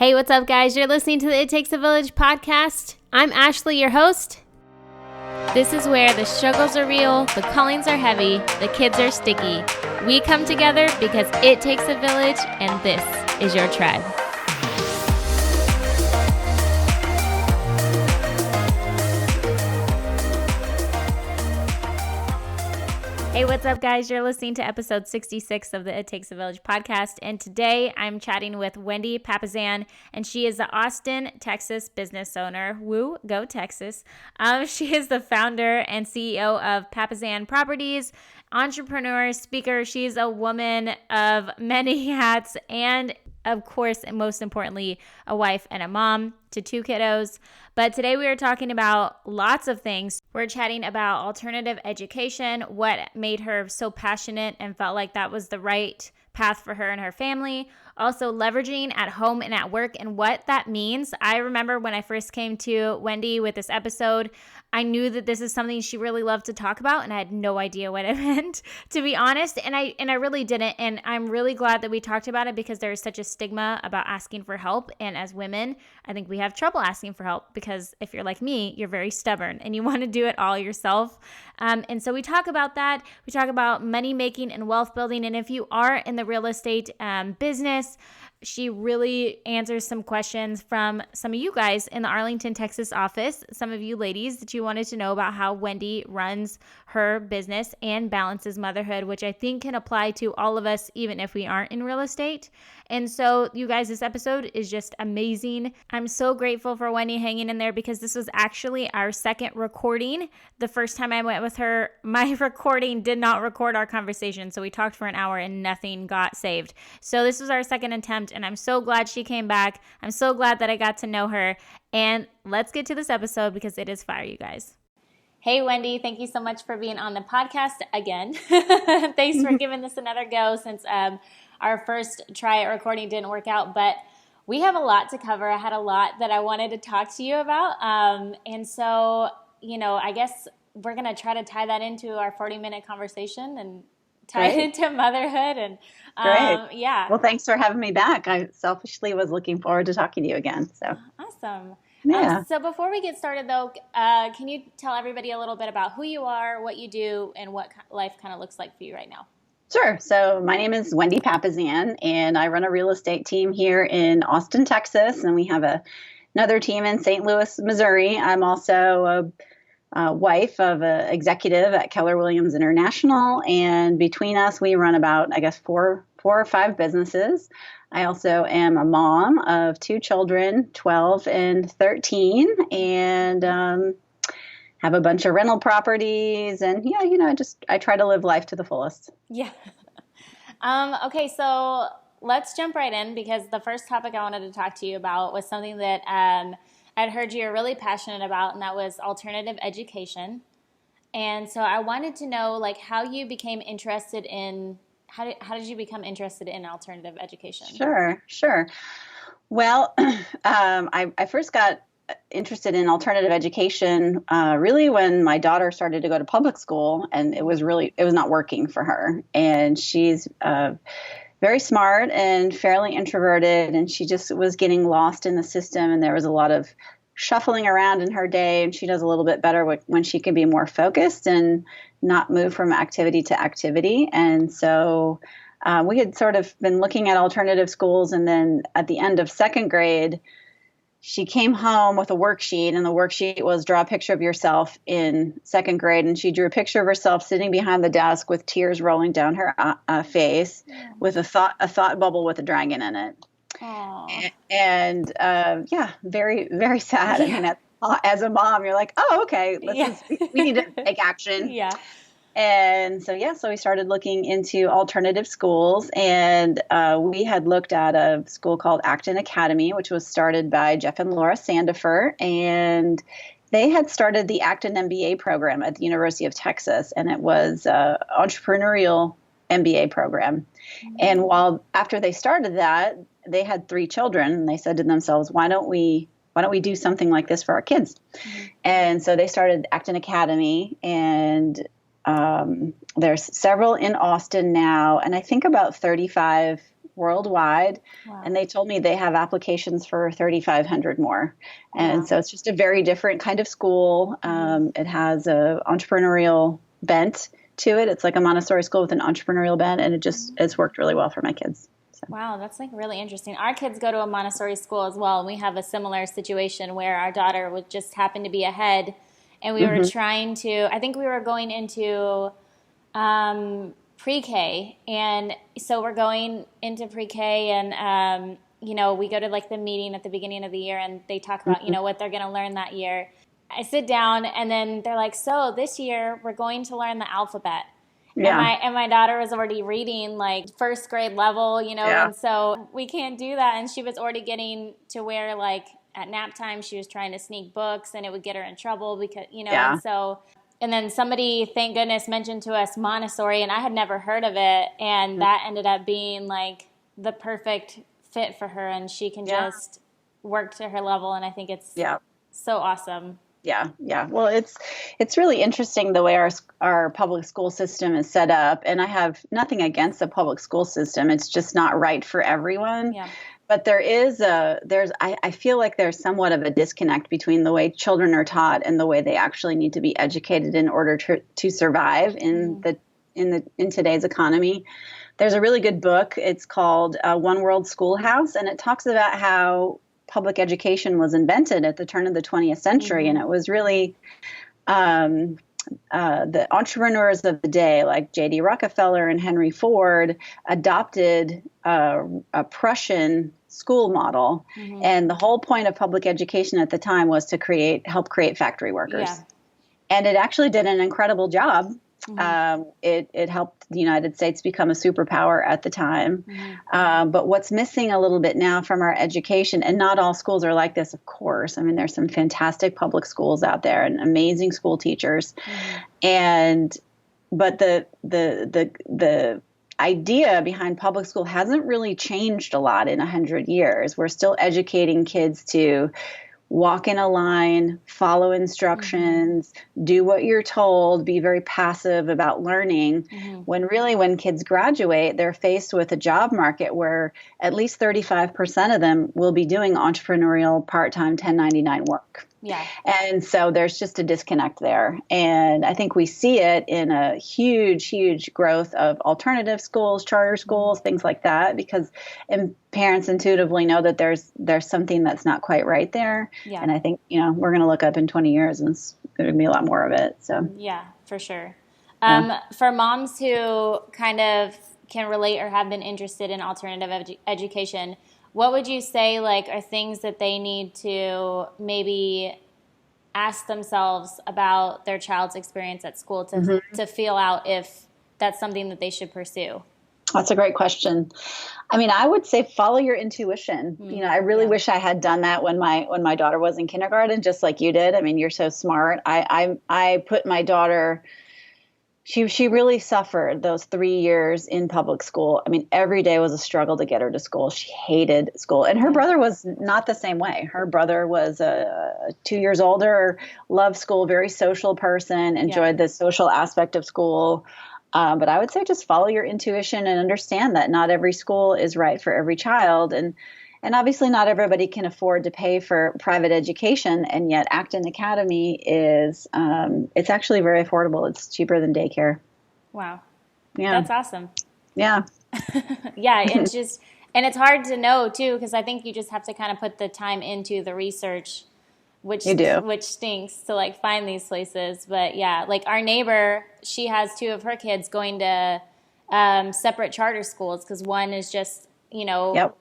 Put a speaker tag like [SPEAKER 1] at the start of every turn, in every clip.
[SPEAKER 1] Hey, what's up, guys? You're listening to the It Takes a Village podcast. I'm Ashley, your host. This is where the struggles are real, the callings are heavy, the kids are sticky. We come together because it takes a village, and this is your tribe. Hey, what's up, guys? You're listening to episode 66 of the It Takes a Village podcast, and today I'm chatting with Wendy Papasan, and she is the Austin, Texas business owner. Woo, go Texas. She is the founder and CEO of Papasan Properties, entrepreneur, speaker. She's a woman of many hats and, of course, and most importantly, a wife and a mom to 2 kiddos. But today we are talking about lots of things. We're chatting about alternative education, what made her so passionate and felt like that was the right path for her and her family. Also leveraging at home and at work and what that means. I remember when I first came to Wendy with this episode, I knew that this is something she really loved to talk about, and I had no idea what it meant, to be honest. And I really didn't. And I'm really glad that we talked about it because there is such a stigma about asking for help. And as women, I think we have trouble asking for help because if you're like me, you're very stubborn and you want to do it all yourself. And so we talk about that. We talk about money making and wealth building. And if you are in the real estate business, she really answers some questions from some of you guys in the Arlington, Texas office, some of you ladies that you wanted to know about how Wendy runs her business and balances motherhood, which I think can apply to all of us, even if we aren't in real estate. And so, you guys, this episode is just amazing. I'm so grateful for Wendy hanging in there because this was actually our second recording. The first time I went with her, my recording did not record our conversation. So we talked for an hour and nothing got saved. So this was our second attempt, and I'm so glad she came back. I'm so glad that I got to know her. And let's get to this episode because it is fire, you guys. Hey, Wendy, thank you so much for being on the podcast again. Thanks for giving this another go since our first try at recording didn't work out, but we have a lot to cover. I had a lot that I wanted to talk to you about. And so, I guess we're going to try to tie that into our 40-minute conversation and tie it into motherhood. And
[SPEAKER 2] Great.
[SPEAKER 1] Yeah.
[SPEAKER 2] Well, thanks for having me back. I selfishly was looking forward to talking to you again. So
[SPEAKER 1] awesome.
[SPEAKER 2] Yeah.
[SPEAKER 1] So before we get started, though, can you tell everybody a little bit about who you are, what you do, and what life kind of looks like for you right now?
[SPEAKER 2] Sure. So my name is Wendy Papasan, and I run a real estate team here in Austin, Texas, and we have another team in St. Louis, Missouri. I'm also a wife of an executive at Keller Williams International, and between us, we run about, four or five businesses. I also am a mom of 2 children, 12 and 13, and have a bunch of rental properties. And I try to live life to the fullest.
[SPEAKER 1] Yeah. Okay, so let's jump right in because the first topic I wanted to talk to you about was something that I'd heard you're really passionate about, and that was alternative education. And so I wanted to know, how you became interested in how did you become interested in alternative education?
[SPEAKER 2] Sure. Well, I first got interested in alternative education really when my daughter started to go to public school, and it was not working for her. And she's very smart and fairly introverted, and she just was getting lost in the system, and there was a lot of shuffling around in her day, and she does a little bit better when she can be more focused and not move from activity to activity. And so we had sort of been looking at alternative schools, and then at the end of 2nd grade, she came home with a worksheet, and the worksheet was draw a picture of yourself in 2nd grade. And she drew a picture of herself sitting behind the desk with tears rolling down her face with a thought bubble with a dragon in it.
[SPEAKER 1] Aww.
[SPEAKER 2] And very, very sad.
[SPEAKER 1] Yeah.
[SPEAKER 2] I mean, as a mom, you're like, oh, okay, we need to take action.
[SPEAKER 1] Yeah.
[SPEAKER 2] And so we started looking into alternative schools, and we had looked at a school called Acton Academy, which was started by Jeff and Laura Sandifer, and they had started the Acton MBA program at the University of Texas, and it was an entrepreneurial MBA program. Mm-hmm. And after they started that, they had 3 children, and they said to themselves, why don't we do something like this for our kids? Mm-hmm. And so they started Acton Academy, and there's several in Austin now, and I think about 35 worldwide.
[SPEAKER 1] Wow.
[SPEAKER 2] And they told me they have applications for 3,500 more. And
[SPEAKER 1] Wow.
[SPEAKER 2] so it's just a very different kind of school. It has a entrepreneurial bent to it. It's like a Montessori school with an entrepreneurial bent, and it's worked really well for my kids. So.
[SPEAKER 1] Wow, that's like really interesting. Our kids go to a Montessori school as well, and we have a similar situation where our daughter would just happen to be ahead, and we were trying to. I think we were going into pre-K, and so we're going into pre-K, and we go to like the meeting at the beginning of the year, and they talk about what they're going to learn that year. I sit down, and then they're like, "So this year we're going to learn the alphabet."
[SPEAKER 2] Yeah.
[SPEAKER 1] And my daughter was already reading like first grade level, and so we can't do that. And she was already getting to where like at nap time she was trying to sneak books, and it would get her in trouble because
[SPEAKER 2] Yeah.
[SPEAKER 1] and then somebody, thank goodness, mentioned to us Montessori, and I had never heard of it, and that ended up being like the perfect fit for her, and she can just work to her level, and I think it's so awesome.
[SPEAKER 2] Yeah, yeah. Well, it's really interesting the way our public school system is set up, and I have nothing against the public school system. It's just not right for everyone.
[SPEAKER 1] Yeah.
[SPEAKER 2] But I feel like there's somewhat of a disconnect between the way children are taught and the way they actually need to be educated in order to survive in today's economy. There's a really good book. It's called One World Schoolhouse, and it talks about how public education was invented at the turn of the 20th century. And it was really the entrepreneurs of the day, like J.D. Rockefeller and Henry Ford, adopted a Prussian school model. And the whole point of public education at the time was to help create factory workers.
[SPEAKER 1] Yeah.
[SPEAKER 2] And it actually did an incredible job. It helped the United States become a superpower at the time. But what's missing a little bit now from our education, and not all schools are like this, of course. I mean, there's some fantastic public schools out there and amazing school teachers. But the idea behind public school hasn't really changed a lot in 100 years. We're still educating kids to walk in a line, follow instructions, do what you're told, be very passive about learning. When kids graduate, they're faced with a job market where at least 35% of them will be doing entrepreneurial part-time 1099 work.
[SPEAKER 1] Yeah.
[SPEAKER 2] And so there's just a disconnect there. And I think we see it in a huge, huge growth of alternative schools, charter schools, things like that, because parents intuitively know that there's something that's not quite right there.
[SPEAKER 1] Yeah.
[SPEAKER 2] And I think, we're going to look up in 20 years and it's going to be a lot more of it. So
[SPEAKER 1] yeah, for sure. For moms who kind of can relate or have been interested in alternative education, what would you say are things that they need to maybe ask themselves about their child's experience at school to feel out if that's something that they should pursue?
[SPEAKER 2] That's a great question. I mean, I would say follow your intuition. I really wish I had done that when my daughter was in kindergarten, just like you did. I mean, you're so smart. I put my daughter. She really suffered those 3 years in public school. I mean, every day was a struggle to get her to school. She hated school. And her brother was not the same way. Her brother was 2 years older, loved school, very social person, enjoyed the social aspect of school. But I would say just follow your intuition and understand that not every school is right for every child. And obviously not everybody can afford to pay for private education, and yet Acton Academy is, it's actually very affordable. It's cheaper than daycare.
[SPEAKER 1] Wow.
[SPEAKER 2] Yeah.
[SPEAKER 1] That's awesome.
[SPEAKER 2] Yeah.
[SPEAKER 1] Yeah. And it's hard to know too, because I think you just have to kind of put the time into the research, which stinks to find these places. But yeah, our neighbor, she has 2 of her kids going to separate charter schools because one is just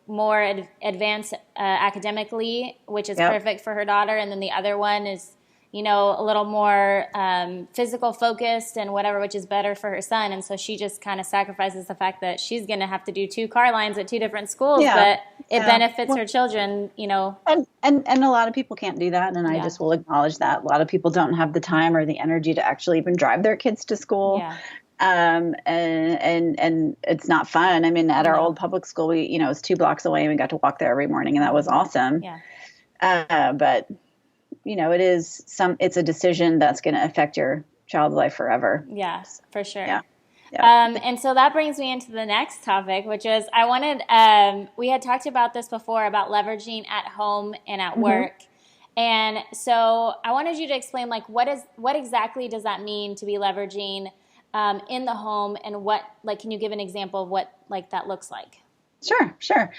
[SPEAKER 1] more advanced academically, which is perfect for her daughter. And then the other one is, a little more physical focused and whatever, which is better for her son. And so she just kind of sacrifices the fact that she's going to have to do 2 car lines at 2 different schools, but it benefits her children,
[SPEAKER 2] And a lot of people can't do that. And I just will acknowledge that. A lot of people don't have the time or the energy to actually even drive their kids to school.
[SPEAKER 1] Yeah.
[SPEAKER 2] And it's not fun. I mean, at our old public school, we, it was 2 blocks away and we got to walk there every morning and that was awesome.
[SPEAKER 1] Yeah.
[SPEAKER 2] But it's a decision that's going to affect your child's life forever.
[SPEAKER 1] Yeah, for sure.
[SPEAKER 2] Yeah.
[SPEAKER 1] And so that brings me into the next topic, which is I wanted, we had talked about this before about leveraging at home and at work. And so I wanted you to explain, like, what exactly does that mean to be leveraging in the home, and can you give an example of what like that looks like?
[SPEAKER 2] Sure.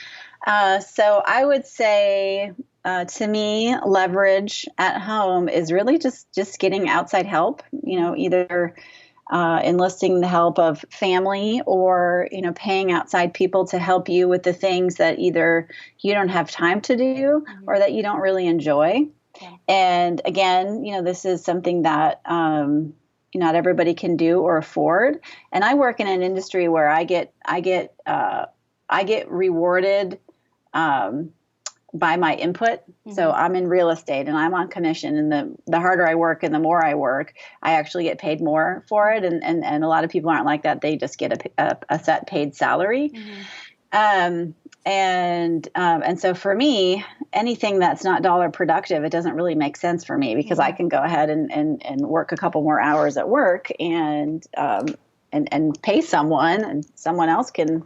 [SPEAKER 2] So I would say, to me, leverage at home is really just getting outside help, either enlisting the help of family or, paying outside people to help you with the things that either you don't have time to do or that you don't really enjoy. Yeah. And again, this is something that not everybody can do or afford. And I work in an industry where I get rewarded by my input. So I'm in real estate and I'm on commission, and the harder I work and the more I work, I actually get paid more for it. And a lot of people aren't like that. They just get a set paid salary. And so for me, anything that's not dollar productive, it doesn't really make sense for me, because I can go ahead and work a couple more hours at work and pay someone, and someone else can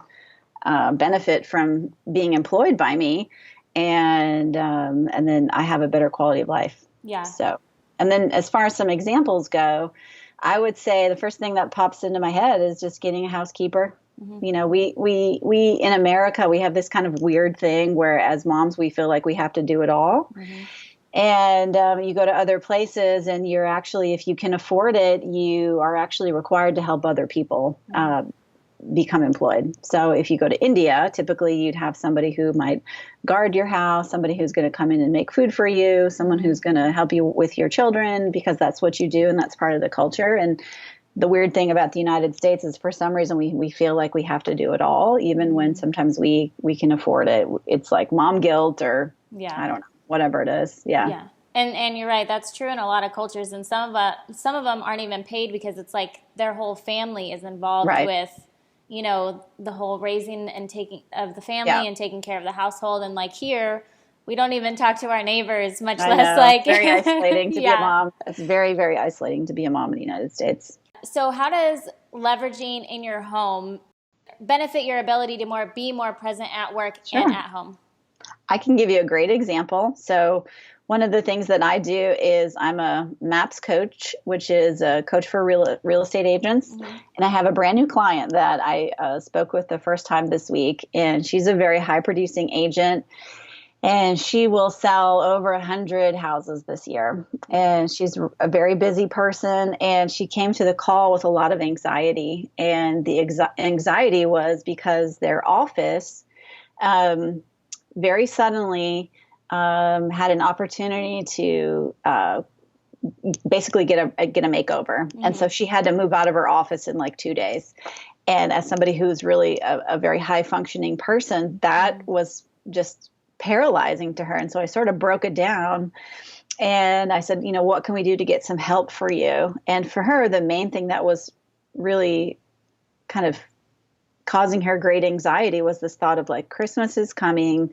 [SPEAKER 2] benefit from being employed by me. And then I have a better quality of life. Yeah. So, and then as far as some examples go, I would say the first thing that pops into my head is just getting a housekeeper. We in America, we have this kind of weird thing where as moms, we feel like we have to do it all. And you go to other places and you're actually, if you can afford it, you are actually required to help other people become employed. So if you go to India, typically you'd have somebody who might guard your house, somebody who's going to come in and make food for you, someone who's going to help you with your children, because that's what you do and that's part of the culture. And the weird thing about the United States is, for some reason, we feel like we have to do it all, even when sometimes we can afford it. It's like mom guilt, or I don't know, whatever it is. Yeah.
[SPEAKER 1] And you're right. That's true in a lot of cultures. And some of them aren't even paid, because it's like their whole family is involved with, the whole raising and taking of the family and taking care of the household. And like here, we don't even talk to our neighbors, much less like
[SPEAKER 2] very isolating to be a mom. It's very, very isolating to be a mom in the United States.
[SPEAKER 1] So how does leveraging in your home benefit your ability to be more present at work and at home?
[SPEAKER 2] I can give you a great example. So one of the things that I do is I'm a MAPS coach, which is a coach for real estate agents. And I have a brand new client that I spoke with the first time this week. And she's a very high producing agent. And she will sell over 100 houses this year. And she's a very busy person. And she came to the call with a lot of anxiety. And the anxiety was because their office very suddenly had an opportunity to basically get a makeover. And so she had to move out of her office in like 2 days. And as somebody who's really a very high functioning person, that was just paralyzing to her. And so I sort of broke it down and I said, what can we do to get some help for you? And for her, the main thing that was really kind of causing her great anxiety was this thought of like, Christmas is coming.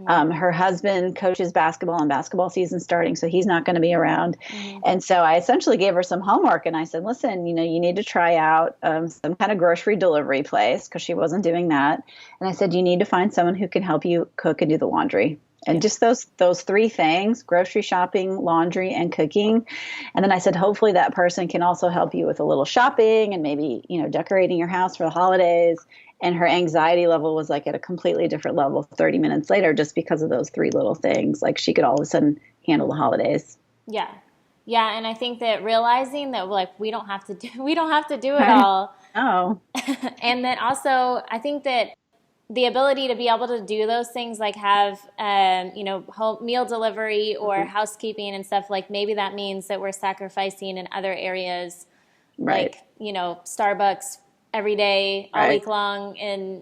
[SPEAKER 2] Her husband coaches basketball and basketball season starting, so he's not going to be around. And so I essentially gave her some homework and I said, listen, you need to try out some kind of grocery delivery place, because she wasn't doing that. And I said, you need to find someone who can help you cook and do the laundry. And just those three things: grocery shopping, laundry, and cooking. And then I said, hopefully that person can also help you with a little shopping and maybe, decorating your house for the holidays. And her anxiety level was like at a completely different level 30 minutes later, just because of those three little things. Like she could all of a sudden handle the holidays.
[SPEAKER 1] Yeah. Yeah. And I think that realizing that like we don't have to do it all.
[SPEAKER 2] Oh.
[SPEAKER 1] And then also I think that the ability to be able to do those things, like have, home meal delivery or housekeeping and stuff, like maybe that means that we're sacrificing in other areas, like, Starbucks every day, all week long, and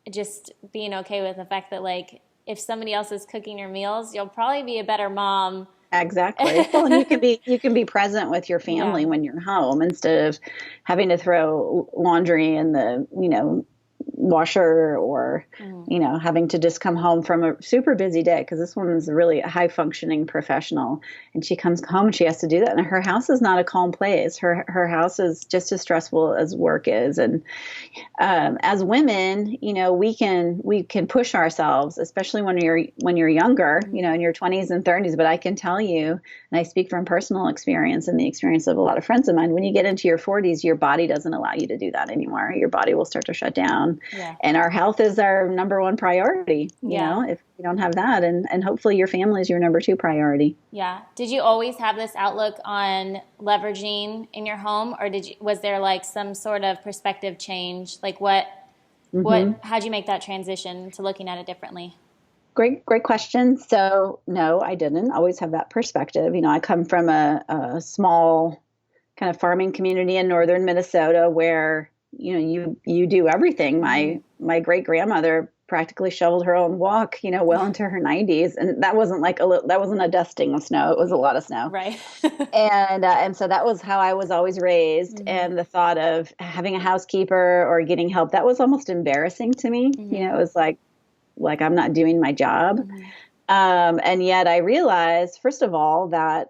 [SPEAKER 1] just being okay with the fact that like, if somebody else is cooking your meals, you'll probably be a better mom.
[SPEAKER 2] Exactly. Well, and you can be present with your family when you're home, instead of having to throw laundry in the, washer or, having to just come home from a super busy day, because this woman's really a high functioning professional, and she comes home and she has to do that. And her house is not a calm place. Her house is just as stressful as work is. And as women, we can push ourselves, especially when you're younger, in your 20s and 30s. But I can tell you, and I speak from personal experience and the experience of a lot of friends of mine, when you get into your 40s, your body doesn't allow you to do that anymore. Your body will start to shut down.
[SPEAKER 1] Yeah.
[SPEAKER 2] And our health is our number one priority, if you don't have that. And hopefully your family is your number two priority.
[SPEAKER 1] Yeah. Did you always have this outlook on leveraging in your home, or was there like some sort of perspective change? Like how'd you make that transition to looking at it differently?
[SPEAKER 2] Great question. So no, I didn't always have that perspective. I come from a small kind of farming community in northern Minnesota where, you do everything. My great grandmother practically shoveled her own walk, well into her 90s. And that wasn't that wasn't a dusting of snow. It was a lot of snow.
[SPEAKER 1] Right.
[SPEAKER 2] And so that was how I was always raised. Mm-hmm. And the thought of having a housekeeper or getting help, that was almost embarrassing to me. Mm-hmm. It was like I'm not doing my job. Mm-hmm. And yet I realized, first of all, that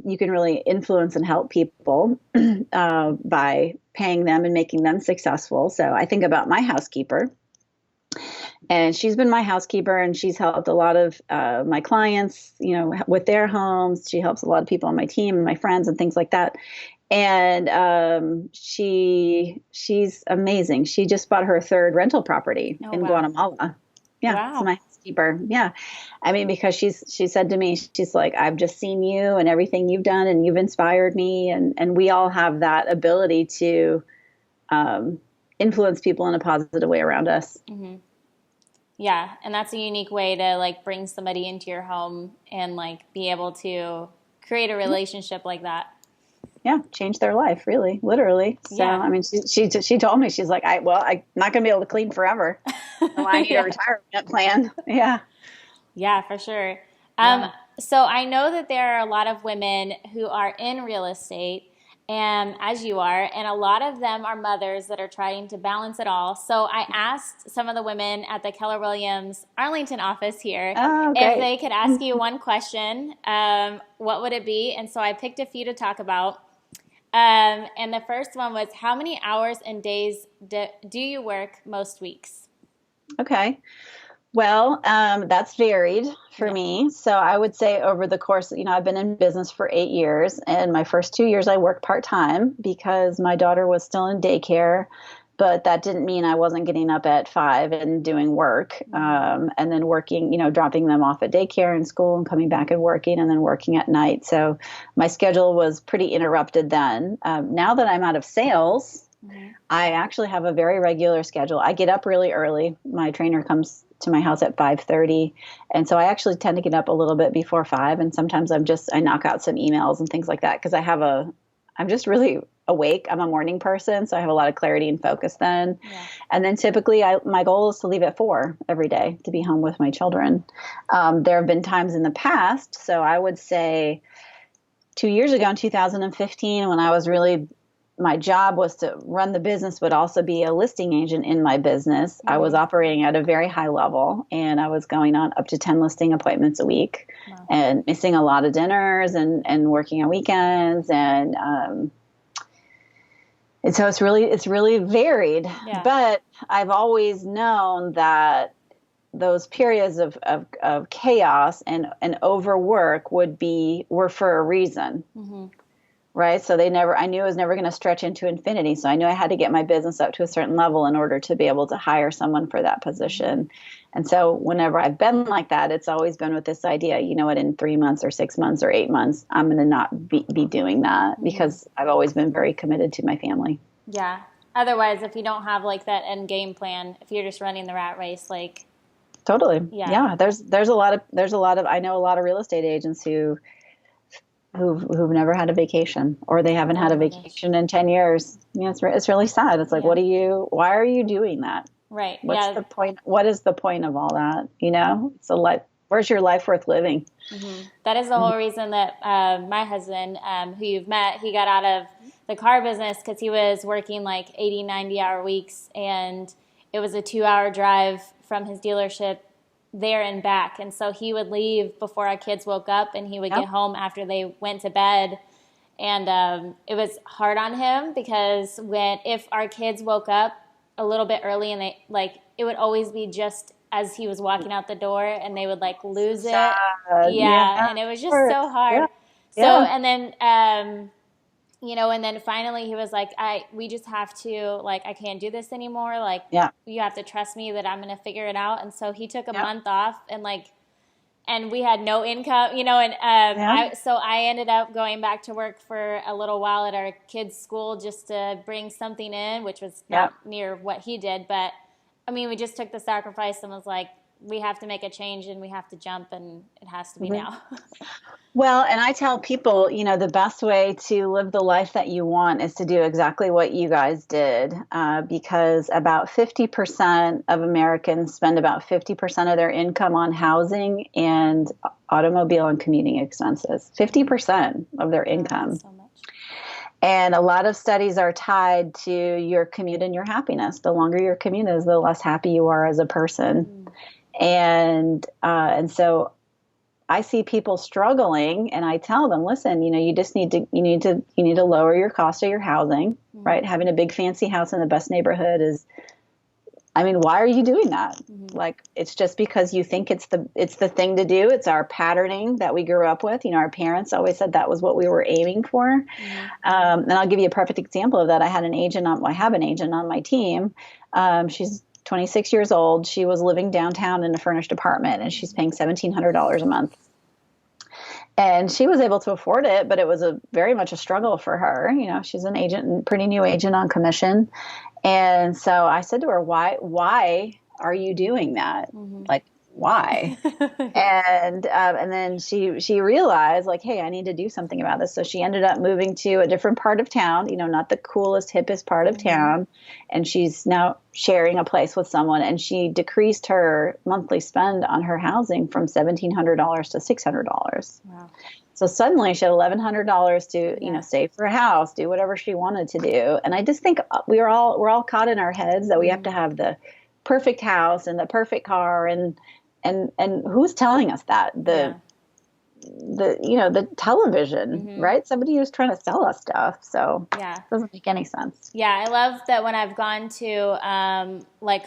[SPEAKER 2] you can really influence and help people by paying them and making them successful. So I think about my housekeeper, and she's been my housekeeper, and she's helped a lot of my clients, with their homes. She helps a lot of people on my team and my friends and things like that. And she's amazing. She just bought her third rental property in Guatemala. Yeah.
[SPEAKER 1] Wow.
[SPEAKER 2] So my housekeeper. Yeah. I mean, because she said to me, she's like, I've just seen you and everything you've done, and you've inspired me. And we all have that ability to influence people in a positive way around us.
[SPEAKER 1] Mm-hmm. Yeah. And that's a unique way to like bring somebody into your home and like be able to create a relationship like that.
[SPEAKER 2] Yeah, change their life, really, literally. So, yeah. I mean, she told me, she's like, I'm not going to be able to clean forever. So I need a retirement plan. Yeah.
[SPEAKER 1] Yeah, for sure. So I know that there are a lot of women who are in real estate, and as you are, and a lot of them are mothers that are trying to balance it all. So I asked some of the women at the Keller Williams Arlington office here if they could ask you one question, what would it be? And so I picked a few to talk about. And the first one was, how many hours and days do you work most weeks?
[SPEAKER 2] Okay. Well, that's varied for me. So I would say over the course, I've been in business for 8 years, and my first 2 years I worked part-time because my daughter was still in daycare. But that didn't mean I wasn't getting up at 5 and doing work, and then working, dropping them off at daycare and school and coming back and working, and then working at night. So my schedule was pretty interrupted then. Now that I'm out of sales, I actually have a very regular schedule. I get up really early. My trainer comes to my house at 5:30. And so I actually tend to get up a little bit before 5. And sometimes I knock out some emails and things like that because I'm just really awake. I'm a morning person, so I have a lot of clarity and focus then. Yeah. And then typically my goal is to leave at 4 every day to be home with my children. There have been times in the past, so I would say 2 years ago in 2015, when I was really, my job was to run the business, but also be a listing agent in my business. Mm-hmm. I was operating at a very high level, and I was going on up to 10 listing appointments a week. Wow. And missing a lot of dinners and working on weekends. And so it's really varied, but I've always known that those periods of chaos and overwork were for a reason, right? So I knew it was never going to stretch into infinity. So I knew I had to get my business up to a certain level in order to be able to hire someone for that position. And so whenever I've been like that, it's always been with this idea, in 3 months or 6 months or 8 months, I'm going to not be doing that because I've always been very committed to my family.
[SPEAKER 1] Yeah. Otherwise, if you don't have like that end game plan, if you're just running the rat race, like.
[SPEAKER 2] Totally. Yeah. There's a lot of, I know a lot of real estate agents who've never had a vacation, or they haven't had a vacation in 10 years. It's really sad. It's like, why are you doing that?
[SPEAKER 1] Right.
[SPEAKER 2] What's the point? What is the point of all that? It's a life. Where's your life worth living?
[SPEAKER 1] Mm-hmm. That is the whole reason that my husband, who you've met, he got out of the car business because he was working like 80, 90-hour weeks, and it was a 2-hour drive from his dealership there and back. And so he would leave before our kids woke up, and he would get home after they went to bed. And it was hard on him because if our kids woke up a little bit early, and they it would always be just as he was walking out the door, and they would lose it. Yeah, and it was just so hard. So and then and then finally he was like, we just have to, I can't do this anymore. You have to trust me that I'm going to figure it out. And so he took a month off, and we had no income, so I ended up going back to work for a little while at our kids' school just to bring something in, which was not near what he did. But I mean, we just took the sacrifice and was like, we have to make a change, and we have to jump, and it has to be now.
[SPEAKER 2] Well, and I tell people, the best way to live the life that you want is to do exactly what you guys did, because about 50% of Americans spend about 50% of their income on housing and automobile and commuting expenses. 50% of their income. So much. And a lot of studies are tied to your commute and your happiness. The longer your commute is, the less happy you are as a person. And so I see people struggling, and I tell them, listen, you just need to lower your cost of your housing, right? Having a big fancy house in the best neighborhood why are you doing that? It's just because you think it's the thing to do. It's our patterning that we grew up with. Our parents always said that was what we were aiming for. And I'll give you a perfect example of that. I have an agent on my team. She's 26 years old. She was living downtown in a furnished apartment, and she's paying $1,700 a month. And she was able to afford it, but it was very much a struggle for her. She's an agent, pretty new agent on commission. And so I said to her, why are you doing that? Why? And then she realized, hey, I need to do something about this. So she ended up moving to a different part of town, not the coolest, hippest part of town. And she's now sharing a place with someone. And she decreased her monthly spend on her housing from $1,700 to $600. Wow. So suddenly she had $1,100 to, save for a house, do whatever she wanted to do. And I just think we're all caught in our heads that we have to have the perfect house and the perfect car, and who's telling us that? The television, right? Somebody who's trying to sell us stuff. So it doesn't make any sense.
[SPEAKER 1] Yeah, I love that when I've gone to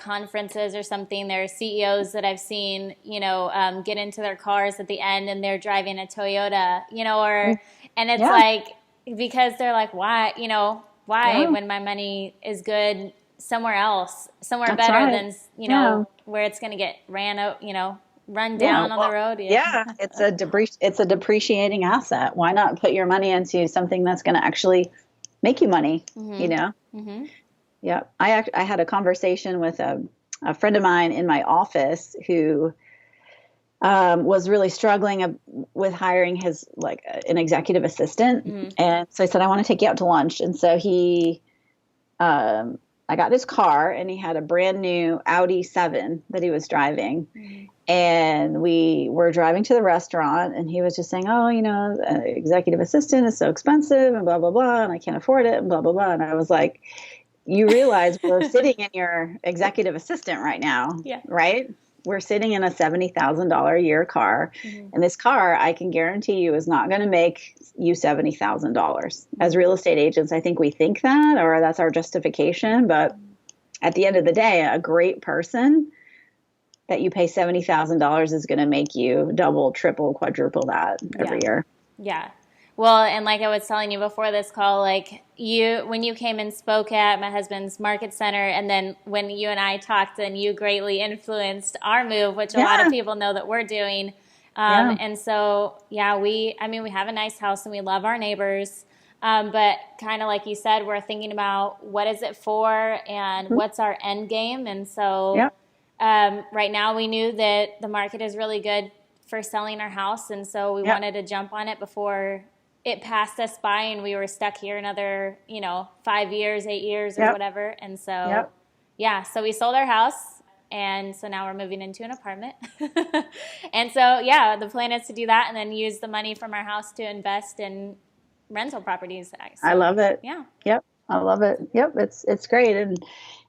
[SPEAKER 1] conferences or something, there are CEOs that I've seen, get into their cars at the end and they're driving a Toyota, and it's because they're why, when my money is good somewhere else, somewhere
[SPEAKER 2] That's
[SPEAKER 1] better
[SPEAKER 2] right.
[SPEAKER 1] than, where it's going to get run down on the road.
[SPEAKER 2] It's a depreciating asset. Why not put your money into something that's going to actually make you money? Yeah. I had a conversation with a friend of mine in my office who was really struggling with hiring his an executive assistant. And so I said, I want to take you out to lunch. And so I got his car, and he had a brand new Audi 7 that he was driving. And we were driving to the restaurant, and he was just saying, executive assistant is so expensive and blah, blah, blah, and I can't afford it and blah, blah, blah. And I was like, you realize we're sitting in your executive assistant right now, right? We're sitting in a $70,000 a year car. And this car, I can guarantee you, is not going to make you $70,000. As real estate agents, I think we think that, or that's our justification. But at the end of the day, a great person that you pay $70,000 is going to make you double, triple, quadruple that every year.
[SPEAKER 1] Yeah. Well, and like I was telling you before this call, when you came and spoke at my husband's market center, and then when you and I talked, and you greatly influenced our move, which a lot of people know that we're doing. And so, we have a nice house and we love our neighbors. But kind of like you said, we're thinking about what is it for and what's our end game. And so right now we knew that the market is really good for selling our house. And so we wanted to jump on it before it passed us by and we were stuck here another, 5 years, 8 years or whatever. And so, so we sold our house. And so now we're moving into an apartment. And so, the plan is to do that and then use the money from our house to invest in rental properties. So,
[SPEAKER 2] I love it.
[SPEAKER 1] Yeah.
[SPEAKER 2] Yep. I love it. Yep. It's great.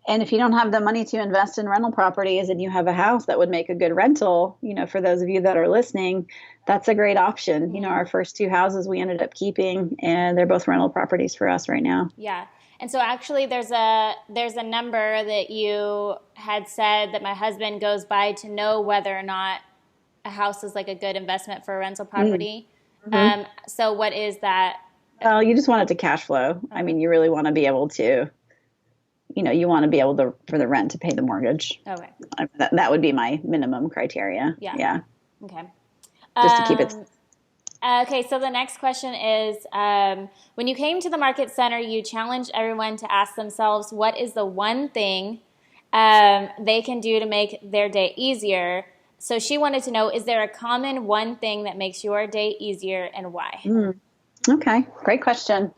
[SPEAKER 2] And if you don't have the money to invest in rental properties and you have a house that would make a good rental, for those of you that are listening, that's a great option. Our first two houses we ended up keeping, and they're both rental properties for us right now.
[SPEAKER 1] Yeah. And so actually there's a number that you had said that my husband goes by to know whether or not a house is like a good investment for a rental property.
[SPEAKER 2] Mm-hmm.
[SPEAKER 1] So what is that?
[SPEAKER 2] Well, you just want it to cash flow. Okay. I mean, you really want to be able to, you want to be able to, for the rent to pay the mortgage.
[SPEAKER 1] Okay.
[SPEAKER 2] That would be my minimum criteria.
[SPEAKER 1] Yeah. Okay.
[SPEAKER 2] Just to keep it.
[SPEAKER 1] Okay, so the next question is, when you came to the Market Center, you challenged everyone to ask themselves, what is the one thing they can do to make their day easier? So she wanted to know, is there a common one thing that makes your day easier and why?
[SPEAKER 2] Okay, great question.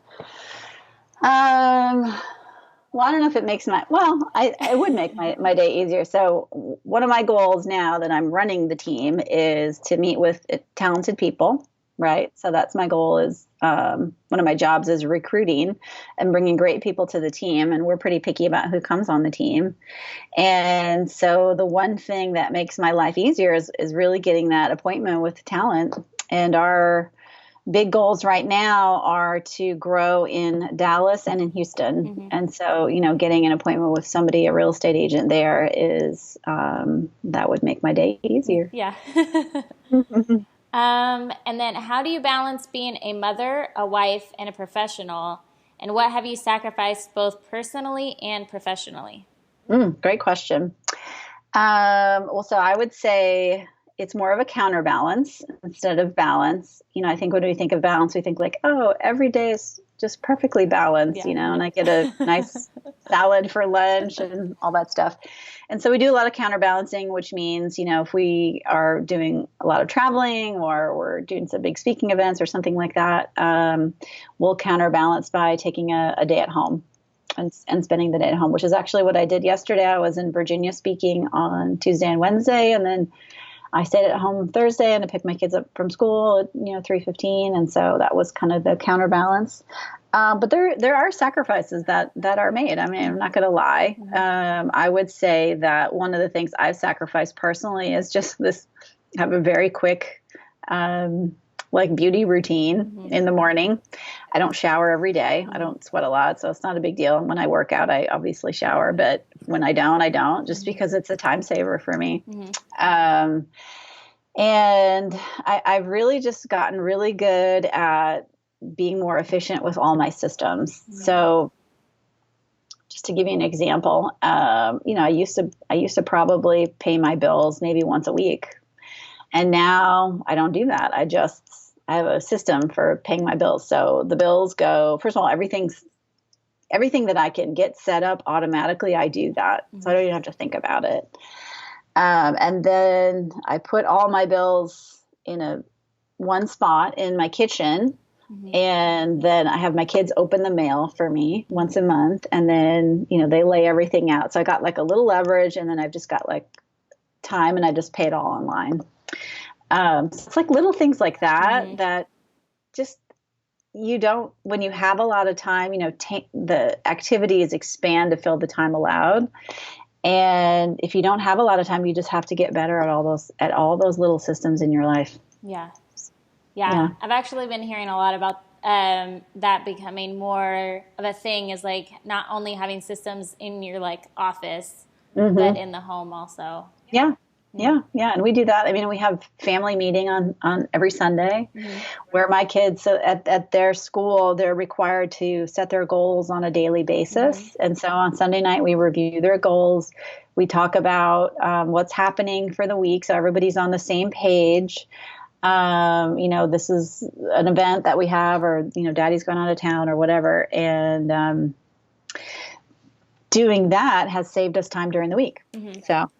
[SPEAKER 2] Well, I don't know if it makes it would make my day easier. So one of my goals now that I'm running the team is to meet with talented people, right? So that's my goal is one of my jobs is recruiting and bringing great people to the team. And we're pretty picky about who comes on the team. And so the one thing that makes my life easier is really getting that appointment with talent. And our big goals right now are to grow in Dallas and in Houston. Mm-hmm. And so, getting an appointment with somebody, a real estate agent there is, that would make my day easier.
[SPEAKER 1] Yeah. And then how do you balance being a mother, a wife, and a professional? And what have you sacrificed both personally and professionally?
[SPEAKER 2] Great question. So I would say it's more of a counterbalance instead of balance. I think when we think of balance, we think like, oh, every day is just perfectly balanced, and I get a nice salad for lunch and all that stuff. And so we do a lot of counterbalancing, which means, if we are doing a lot of traveling or we're doing some big speaking events or something like that, we'll counterbalance by taking a day at home and spending the day at home, which is actually what I did yesterday. I was in Virginia speaking on Tuesday and Wednesday, and then I stayed at home Thursday and I picked my kids up from school at 3:15, and so that was kind of the counterbalance. But there are sacrifices that are made. I mean, I'm not going to lie. I would say that one of the things I've sacrificed personally is just this. Have a very quick beauty routine in the morning. I don't shower every day. I don't sweat a lot, so it's not a big deal. And when I work out, I obviously shower, but when I don't, just because it's a time saver for me. And I've really just gotten really good at being more efficient with all my systems. So just to give you an example, I used to probably pay my bills maybe once a week. And now I don't do that. I have a system for paying my bills. So the bills go, first of all, everything that I can get set up automatically, I do that. So I don't even have to think about it. And then I put all my bills in one spot in my kitchen. And then I have my kids open the mail for me once a month. And then, they lay everything out. So I got like a little leverage, and then I've just got like time, and I just pay it all online. So it's like little things like that, that just, when you have a lot of time, the activities expand to fill the time allowed. And if you don't have a lot of time, you just have to get better at all those little systems in your life.
[SPEAKER 1] Yeah. I've actually been hearing a lot about that becoming more of a thing, is like not only having systems in your like office, but in the home also. Yeah.
[SPEAKER 2] And we do that. I mean, we have family meeting on every Sunday where my kids, so at their school, they're required to set their goals on a daily basis. And so on Sunday night, we review their goals. We talk about what's happening for the week, so everybody's on the same page. This is an event that we have, or, daddy's going out of town or whatever. And doing that has saved us time during the week. So,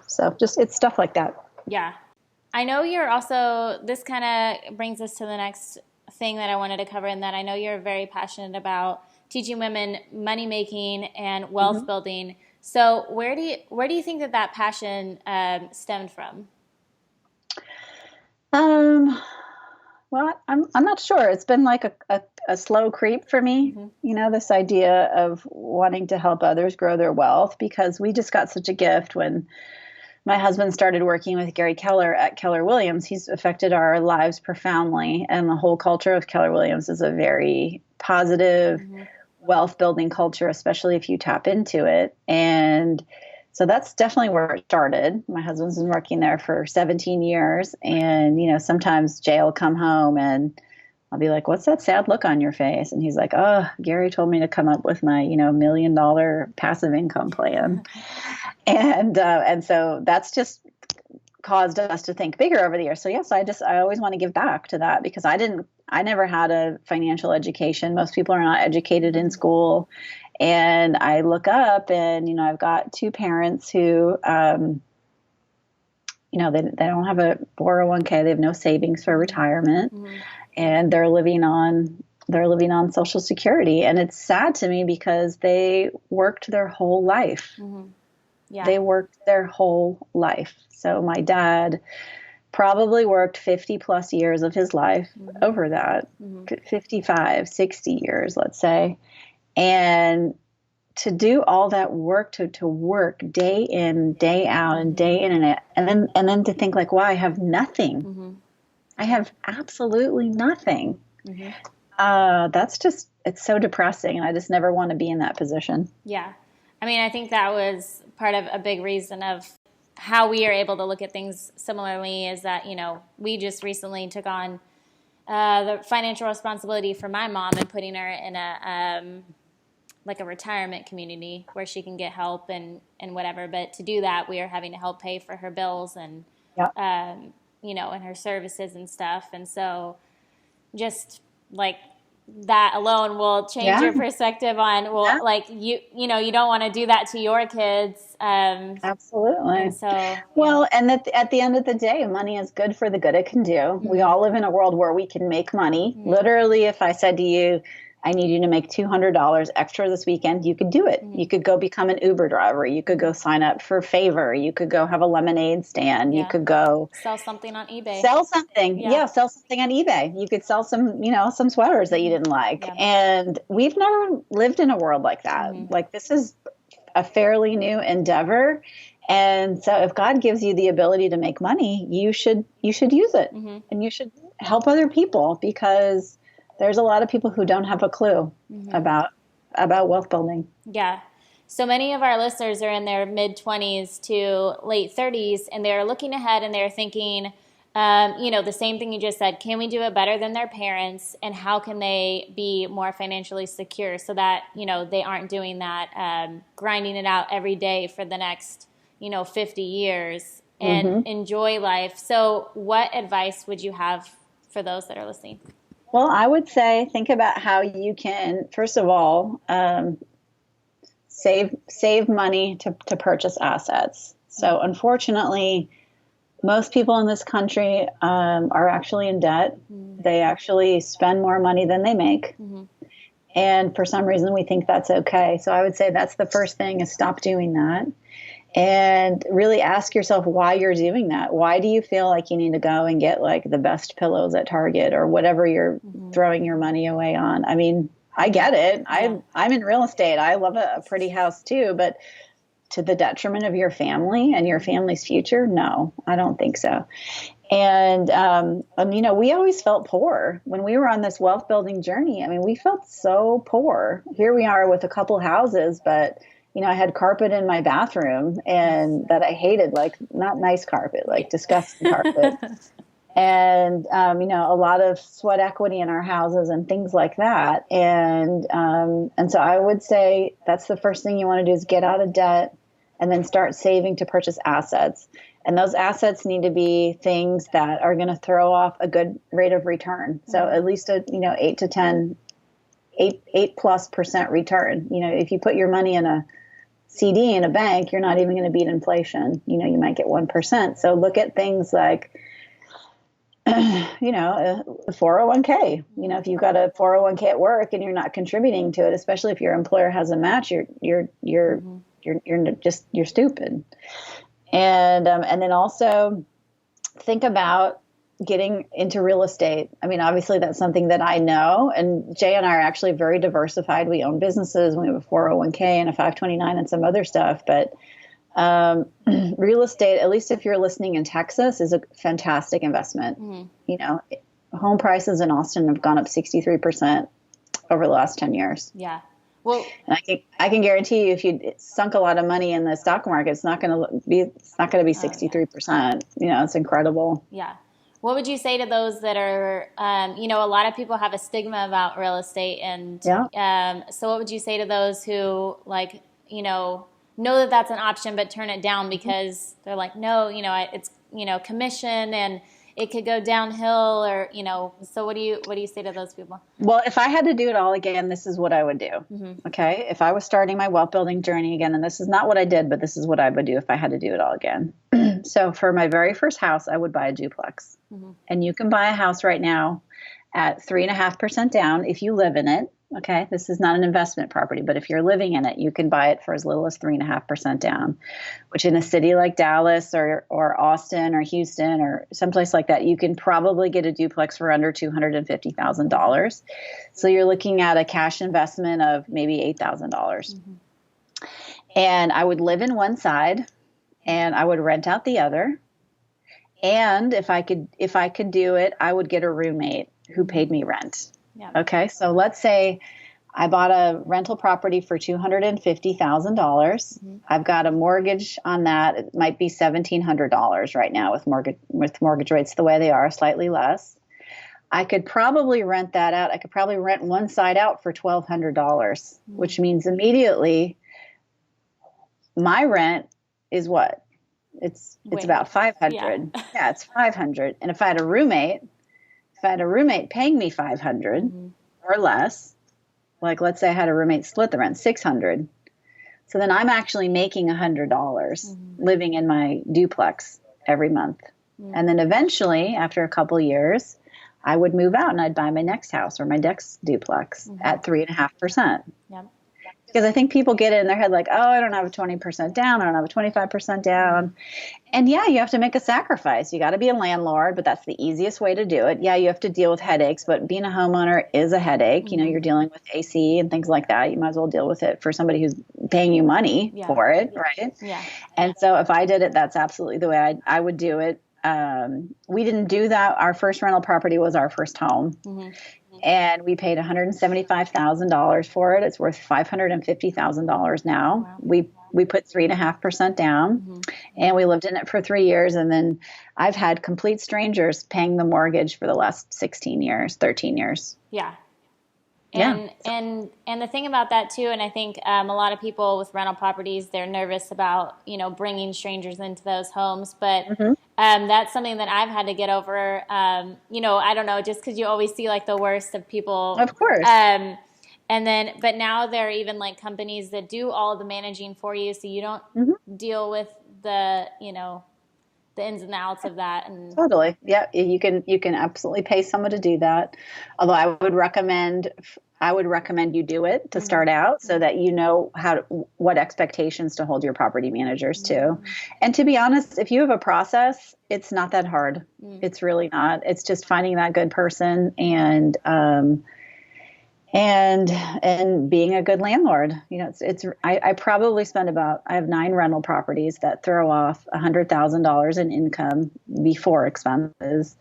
[SPEAKER 2] so just, it's stuff like that.
[SPEAKER 1] Yeah. I know you're also, this kind of brings us to the next thing that I wanted to cover, and that I know you're very passionate about teaching women money making and wealth building. So where do you think that passion stemmed from?
[SPEAKER 2] Well, I'm not sure. It's been like a a slow creep for me, this idea of wanting to help others grow their wealth, because we just got such a gift when my husband started working with Gary Keller at Keller Williams. He's affected our lives profoundly. And the whole culture of Keller Williams is a very positive, wealth building culture, especially if you tap into it. And so that's definitely where it started. My husband's been working there for 17 years. And, sometimes Jay will come home and I'll be like, what's that sad look on your face? And he's like, oh, Gary told me to come up with my, $1 million passive income plan. And so that's just caused us to think bigger over the years. So yes, I always want to give back to that, because I never had a financial education. Most people are not educated in school. And I look up and, I've got two parents who, they don't have a 401k. They have no savings for retirement, and they're living on Social Security. And it's sad to me because they worked their whole life. Yeah. They worked their whole life. So my dad probably worked 50 plus years of his life over that, 55, 60 years, let's say. And to do all that work, to work day in, day out, and day in and then to think like, wow, I have nothing. I have absolutely nothing. That's just, it's so depressing. And I just never want to be in that position.
[SPEAKER 1] Yeah. I mean, I think that was part of a big reason of how we are able to look at things similarly, is that, we just recently took on the financial responsibility for my mom and putting her in a like a retirement community where she can get help and whatever. But to do that, we are having to help pay for her bills and, and her services and stuff. And so just like that alone will change your perspective on, like you don't want to do that to your kids.
[SPEAKER 2] Absolutely.
[SPEAKER 1] And so,
[SPEAKER 2] well, and at the end of the day, money is good for the good it can do. We all live in a world where we can make money. Literally, if I said to you, I need you to make $200 extra this weekend, you could do it. You could go become an Uber driver. You could go sign up for Favor. You could go have a lemonade stand. You could go
[SPEAKER 1] sell something on eBay.
[SPEAKER 2] Sell something. Sell something on eBay. You could sell some sweaters that you didn't like. And we've never lived in a world like that. Like, this is a fairly new endeavor. And so if God gives you the ability to make money, you should use it. And you should help other people, because there's a lot of people who don't have a clue about wealth building.
[SPEAKER 1] Yeah. So many of our listeners are in their mid-20s to late 30s, and they're looking ahead and they're thinking, the same thing you just said, can we do it better than their parents, and how can they be more financially secure so that, they aren't doing that, grinding it out every day for the next, 50 years and enjoy life. So what advice would you have for those that are listening?
[SPEAKER 2] Well, I would say think about how you can, first of all, save money to purchase assets. So unfortunately, most people in this country are actually in debt. They actually spend more money than they make. And for some reason, we think that's okay. So I would say that's the first thing, is stop doing that. And really ask yourself why you're doing that. Why do you feel like you need to go and get like the best pillows at Target or whatever you're throwing your money away on? I mean, I get it. I'm in real estate. I love a pretty house too, but to the detriment of your family and your family's future? No, I don't think so. And, we always felt poor when we were on this wealth building journey. I mean, we felt so poor. Here we are with a couple houses, but I had carpet in my bathroom and that I hated, like not nice carpet, like disgusting carpet. And, a lot of sweat equity in our houses and things like that. And so I would say that's the first thing you want to do, is get out of debt and then start saving to purchase assets. And those assets need to be things that are going to throw off a good rate of return. So at least 8 to 10, 8+% return. If you put your money in a CD in a bank, you're not even going to beat inflation. You might get 1%. So look at things like, a 401k. If you've got a 401k at work and you're not contributing to it, especially if your employer has a match, you're stupid. And then also think about getting into real estate. I mean, obviously that's something that I know, and Jay and I are actually very diversified. We own businesses, we have a 401k and a 529 and some other stuff, but real estate, at least if you're listening in Texas, is a fantastic investment. You know, home prices in Austin have gone up 63% over the last 10 years.
[SPEAKER 1] Yeah. Well,
[SPEAKER 2] and I can guarantee you, if you sunk a lot of money in the stock market, it's not going to be 63%. You know, it's incredible.
[SPEAKER 1] Yeah. What would you say to those that are, you know, a lot of people have a stigma about real estate, and so what would you say to those who, like, you know that that's an option but turn it down because they're like, no, you know, it's, you know, commission and it could go downhill, or, you know, so what do you say to those people?
[SPEAKER 2] Well, if I had to do it all again, this is what I would do. Okay. If I was starting my wealth building journey again, and this is not what I did, but this is what I would do if I had to do it all again. So for my very first house, I would buy a duplex. And you can buy a house right now at 3.5% down if you live in it. Okay. This is not an investment property, but if you're living in it, you can buy it for as little as 3.5% down, which in a city like Dallas or Austin or Houston or someplace like that, you can probably get a duplex for under $250,000. So you're looking at a cash investment of maybe $8,000. And I would live in one side and I would rent out the other. And if I could do it, I would get a roommate who paid me rent.
[SPEAKER 1] Yeah.
[SPEAKER 2] Okay. So let's say I bought a rental property for $250,000. I've got a mortgage on that. It might be $1,700 right now with mortgage rates the way they are, slightly less. I could probably rent that out. I could probably rent one side out for $1,200, which means immediately my rent is what? It's about $500. Yeah, it's $500. And if I had a roommate paying me $500 or less, like let's say I had a roommate split the rent, $600. So then I'm actually making $100 living in my duplex every month. And then eventually, after a couple years, I would move out and I'd buy my next house or my next duplex at 3.5%.
[SPEAKER 1] Yep.
[SPEAKER 2] Because I think people get it in their head like, oh, I don't have a 20% down. I don't have a 25% down. And yeah, you have to make a sacrifice. You got to be a landlord, but that's the easiest way to do it. Yeah, you have to deal with headaches, but being a homeowner is a headache. You know, you're dealing with AC and things like that. You might as well deal with it for somebody who's paying you money for it, right? Yeah. And so if I did it, that's absolutely the way I would do it. We didn't do that. Our first rental property was our first home. And we paid $175,000 for it. It's worth $550,000 now. Wow. We put 3.5% down, and we lived in it for 3 years. And then I've had complete strangers paying the mortgage for the last 13 years.
[SPEAKER 1] Yeah. And the thing about that too, and I think a lot of people with rental properties, they're nervous about, you know, bringing strangers into those homes, but that's something that I've had to get over. You know, I don't know, just because you always see like the worst of people,
[SPEAKER 2] of course.
[SPEAKER 1] But now there are even like companies that do all of the managing for you, so you don't deal with the, you know, the ins and the outs of that. And
[SPEAKER 2] totally, yeah, you can absolutely pay someone to do that. Although I would recommend you do it to start out, so that you know what expectations to hold your property managers to. And to be honest, if you have a process, it's not that hard. It's really not. It's just finding that good person and being a good landlord. You know, I probably spend I have 9 rental properties that throw off $100,000 in income before expenses.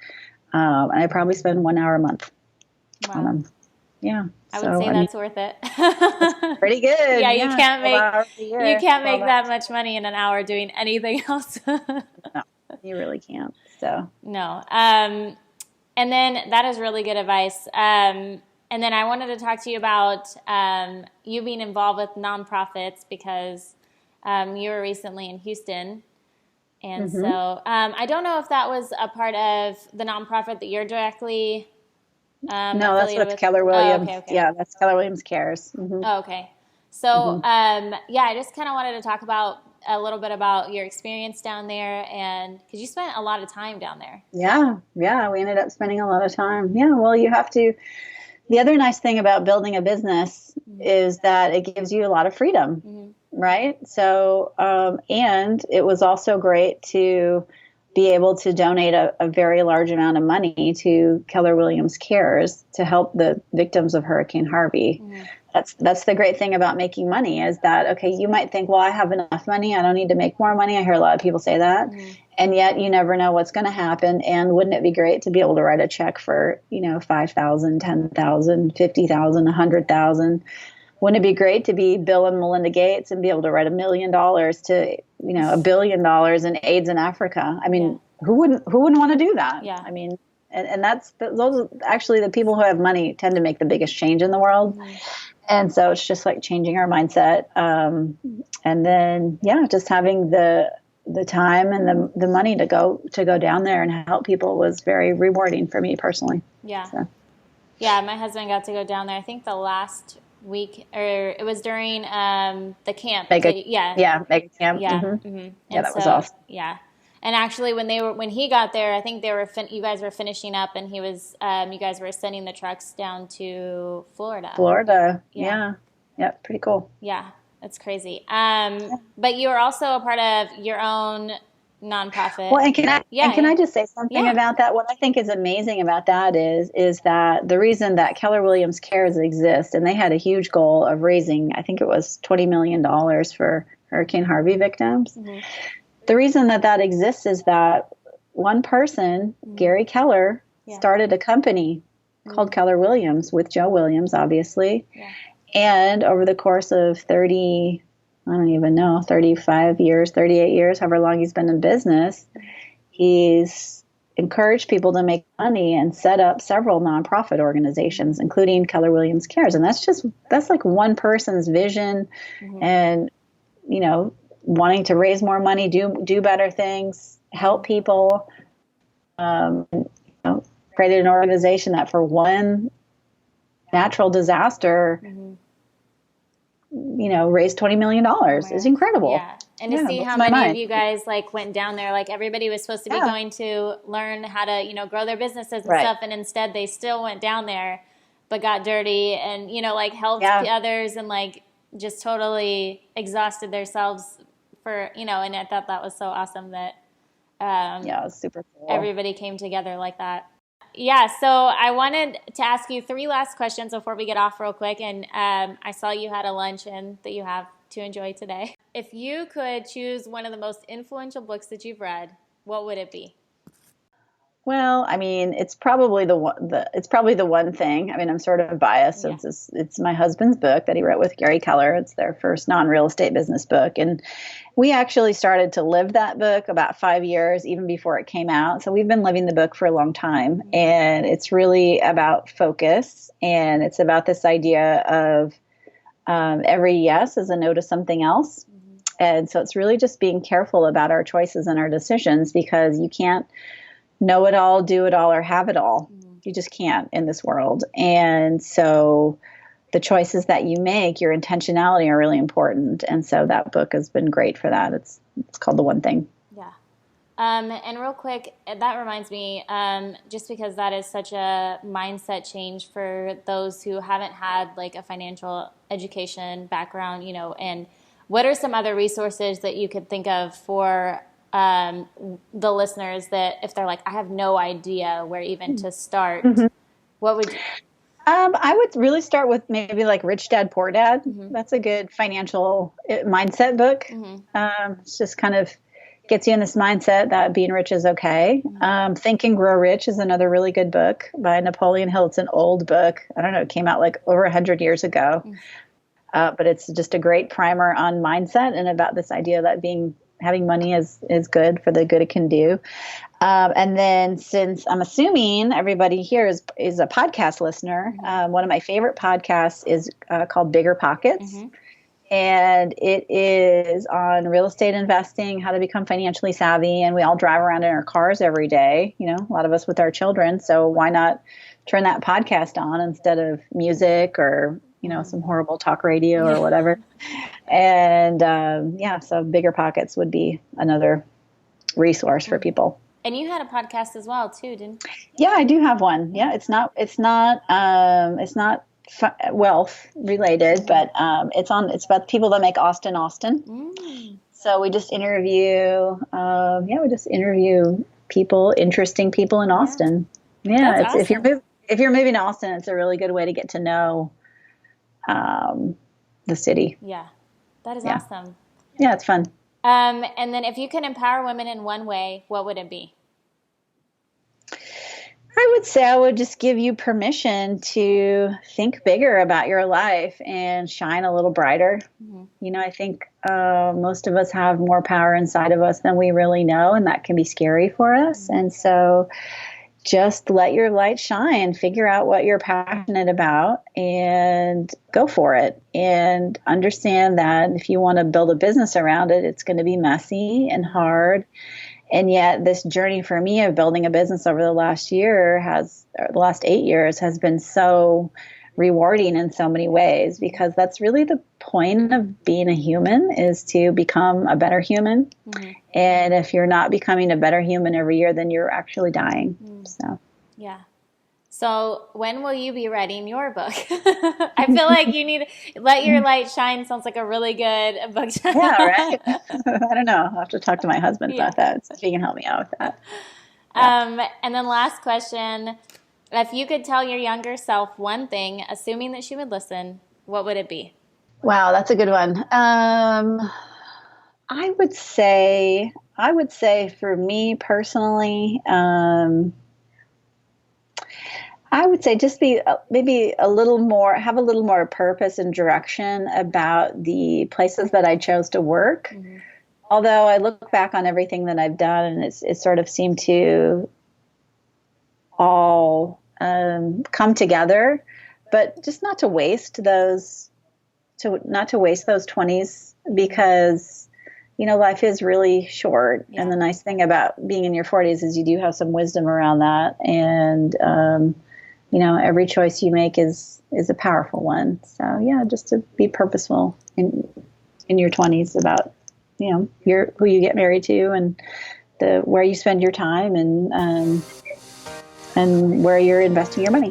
[SPEAKER 2] And I probably spend 1 hour a month on them. Yeah.
[SPEAKER 1] I would say that's worth it.
[SPEAKER 2] That's pretty good.
[SPEAKER 1] Yeah, you can't make that much money in an hour doing anything else.
[SPEAKER 2] No, you really can't. So
[SPEAKER 1] no. And then that is really good advice. And then I wanted to talk to you about you being involved with nonprofits, because you were recently in Houston. And so I don't know if that was a part of the nonprofit that you're directly
[SPEAKER 2] no, that's with Keller Williams. Oh, okay. Yeah, that's Keller Williams Cares.
[SPEAKER 1] Oh, okay. So, I just kind of wanted to talk about a little bit about your experience down there, and because you spent a lot of time down there.
[SPEAKER 2] Yeah, we ended up spending a lot of time. Yeah, well, you have to. The other nice thing about building a business is that it gives you a lot of freedom, right? So, and it was also great to be able to donate a very large amount of money to Keller Williams Cares to help the victims of Hurricane Harvey. That's the great thing about making money, is that, okay, you might think, well, I have enough money, I don't need to make more money. I hear a lot of people say that. And yet you never know what's going to happen. And wouldn't it be great to be able to write a check for, $5,000, $10,000, $50,000, $100,000? Wouldn't it be great to be Bill and Melinda Gates and be able to write $1 million to, $1 billion in AIDS in Africa? I mean, who wouldn't want to do that?
[SPEAKER 1] Yeah.
[SPEAKER 2] I mean, and those are actually the people who have money tend to make the biggest change in the world. And so it's just like changing our mindset. And then, just having the time and the money to go down there and help people was very rewarding for me personally.
[SPEAKER 1] Yeah. So. Yeah. My husband got to go down there, I think the last week, or it was during the camp.
[SPEAKER 2] Mega camp.
[SPEAKER 1] Yeah,
[SPEAKER 2] That was awesome.
[SPEAKER 1] Yeah. And actually, when he got there, I think you guys were finishing up, and he was you guys were sending the trucks down to Florida. Yeah. Pretty cool. Yeah, that's crazy. But you are also a part of your own nonprofit.
[SPEAKER 2] Well, and can I just say something about that? What I think is amazing about that is that the reason that Keller Williams Cares exists, and they had a huge goal of raising, I think it was $20 million for Hurricane Harvey victims. The reason that exists is that one person, Gary Keller, started a company called Keller Williams with Joe Williams, obviously. And over the course of 35 years, 38 years, however long he's been in business, he's encouraged people to make money and set up several nonprofit organizations, including Keller Williams Cares. And that's like one person's vision and, wanting to raise more money, do better things, help people, created an organization that for one natural disaster, raised $20 million is incredible.
[SPEAKER 1] Yeah. And to see how many of you guys went down there, everybody was supposed to be going to learn how to, grow their businesses and stuff. And instead they still went down there, but got dirty and, helped others and just totally exhausted themselves for, and I thought that was so awesome that,
[SPEAKER 2] it was super cool.
[SPEAKER 1] Everybody came together like that. Yeah, so I wanted to ask you 3 last questions before we get off real quick. And I saw you had a luncheon that you have to enjoy today. If you could choose one of the most influential books that you've read, what would it be?
[SPEAKER 2] Well, I mean, it's probably the one thing. I mean, I'm sort of biased. So it's my husband's book that he wrote with Gary Keller. It's their first non-real estate business book. And we actually started to live that book about 5 years, even before it came out. So we've been living the book for a long time. And it's really about focus. And it's about this idea of every yes is a no to something else. And so it's really just being careful about our choices and our decisions, because you can't know it all, do it all, or have it all. You just can't in this world. And so the choices that you make, your intentionality are really important. And so that book has been great for that. It's called The One Thing.
[SPEAKER 1] Yeah. And real quick, that reminds me, just because that is such a mindset change for those who haven't had a financial education background, and what are some other resources that you could think of for the listeners that if they're I have no idea where even to start, what would you?
[SPEAKER 2] I would really start with maybe Rich Dad, Poor Dad. That's a good financial mindset book. It's just kind of gets you in this mindset that being rich is okay. Think and Grow Rich is another really good book by Napoleon Hill. It's an old book. I don't know. It came out over 100 years ago. But it's just a great primer on mindset and about this idea that having money is good for the good it can do. And then, since I'm assuming everybody here is a podcast listener, one of my favorite podcasts is called Bigger Pockets. And it is on real estate investing, how to become financially savvy. And we all drive around in our cars every day, a lot of us with our children. So why not turn that podcast on instead of music or some horrible talk radio or whatever. And so Bigger Pockets would be another resource for people.
[SPEAKER 1] And you had a podcast as well too, didn't you?
[SPEAKER 2] Yeah, I do have one. Yeah, it's not wealth related, but it's about people that make Austin. So we just interview, people, interesting people in Austin. Yeah,
[SPEAKER 1] That's
[SPEAKER 2] it's
[SPEAKER 1] awesome.
[SPEAKER 2] if you're moving to Austin, it's a really good way to get to know the city.
[SPEAKER 1] Yeah, that is
[SPEAKER 2] Yeah,
[SPEAKER 1] awesome.
[SPEAKER 2] yeah, it's fun.
[SPEAKER 1] And then if you could empower women in one way, what would it be?
[SPEAKER 2] I would say I would just give you permission to think bigger about your life and shine a little brighter. I think most of us have more power inside of us than we really know, and that can be scary for us. And so just let your light shine, figure out what you're passionate about, and go for it. And understand that if you want to build a business around it, it's going to be messy and hard. And yet this journey for me of building a business over the last 8 years has been so rewarding in so many ways, because that's really the point of being a human, is to become a better human. And if you're not becoming a better human every year, then you're actually dying. So
[SPEAKER 1] yeah. So when will you be writing your book? I feel like you need Let Your Light Shine sounds like a really good book.
[SPEAKER 2] yeah, right. I don't know. I'll have to talk to my husband about that, so he can help me out with that. Yeah.
[SPEAKER 1] And then last question, if you could tell your younger self one thing, assuming that she would listen, what would it be?
[SPEAKER 2] Wow, that's a good one. I would say for me personally, I would say just be maybe have a little more purpose and direction about the places that I chose to work. Although I look back on everything that I've done, and it sort of seemed to all come together, but just not to waste those 20s, because life is really short. And the nice thing about being in your 40s is you do have some wisdom around that. And, every choice you make is a powerful one. So yeah, just to be purposeful in your 20s about, who you get married to, and where you spend your time, and where you're investing your money.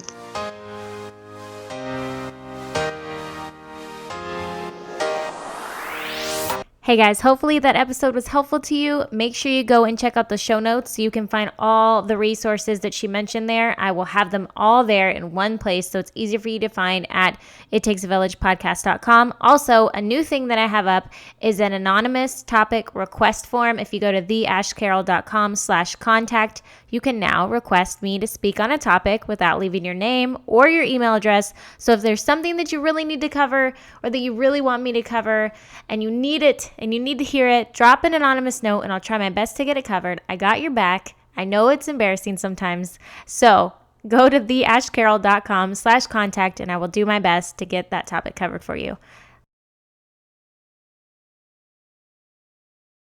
[SPEAKER 1] Hey guys, hopefully that episode was helpful to you. Make sure you go and check out the show notes so you can find all the resources that she mentioned there. I will have them all there in one place, so it's easier for you to find at ittakesavillagepodcast.com. Also, a new thing that I have up is an anonymous topic request form. If you go to theashcarroll.com/contact, you can now request me to speak on a topic without leaving your name or your email address. So if there's something that you really need to cover, or that you really want me to cover, and you need it, and you need to hear it, drop an anonymous note and I'll try my best to get it covered. I got your back. I know it's embarrassing sometimes. So go to theashcarroll.com/contact and I will do my best to get that topic covered for you.